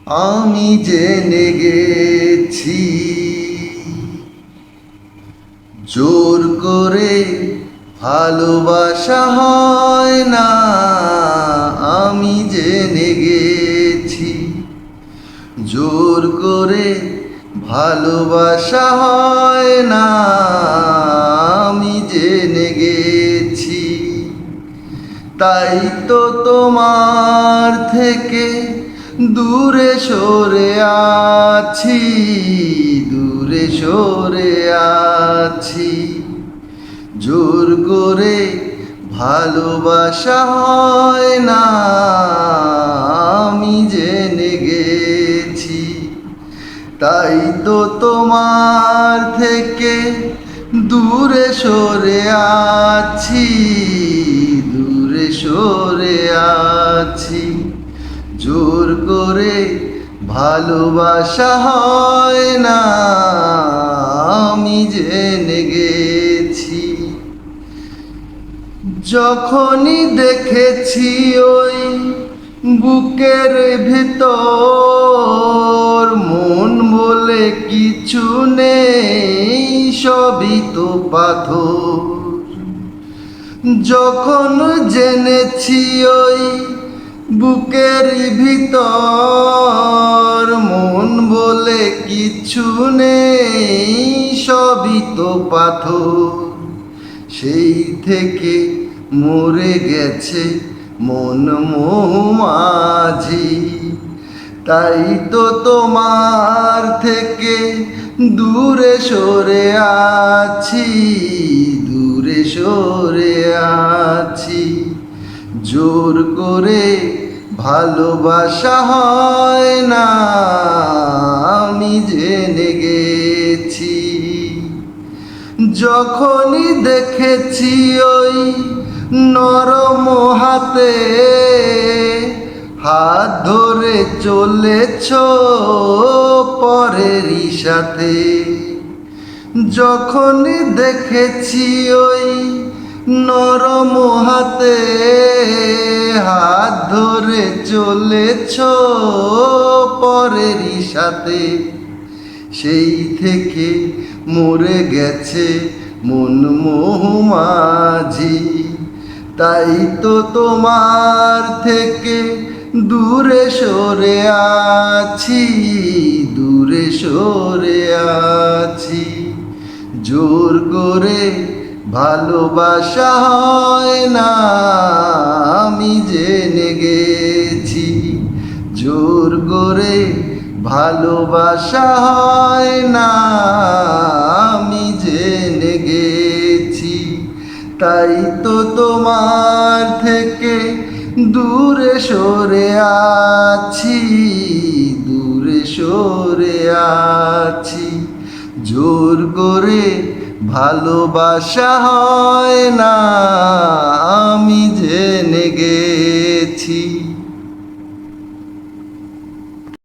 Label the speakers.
Speaker 1: আমি জেনে গেছি জোর করে ভালোবাসা হয় না। আমি জেনে গেছি জোর করে ভালোবাসা হয় না। আমি জেনে গেছি তাই তো তোমার থেকে দূরে সরে আছি, দূরে সরে আছি। জোর করে ভালোবাসা হয় না। আমি জেনে গেছি তাই তো তোমার থেকে দূরে সরে আছি, দূরে সরে আছি। জোর করে ভালোবাসা হয় না। আমি জেনে গেছি যখনই দেখেছি ওই বুকের ভিতর মন বলে কিছু নেই, সবই তো পাথর। যখন জেনেছি ওই বুকের ভিতর মন বলে কিছু নেই, সবই তো পাথর। সেই থেকে মরে গেছে মন মৌমাঝি। তাই তো তোমার থেকে দূরে সরে আছি, দূরে সরে আছি। জোর করে ভালোবাসা হয় না। আমি জেনে গেছি যখনই দেখেছি ওই নরম হাতে হাত ধরে চলেছ পরেরই সাথে। যখনই দেখেছি ওই নরম হাতে হাত ধরে চলেছ পরেরই সাথে, সেই থেকে মরে গেছে মন মৌমাঝি। তাই তো তোমার থেকে দূরে সরে আছি, দূরে সরে আছি। জোর করে ভালোবাসা হয় না। আমি জেনে গেছি জোর করে ভালোবাসা হয় না। আমি জেনে গেছি তাই তো তোমার থেকে দূরে সরে আছি, দূরে সরে আছি। জোর করে ভালোবাসা হয় না। আমি জেনে গেছি।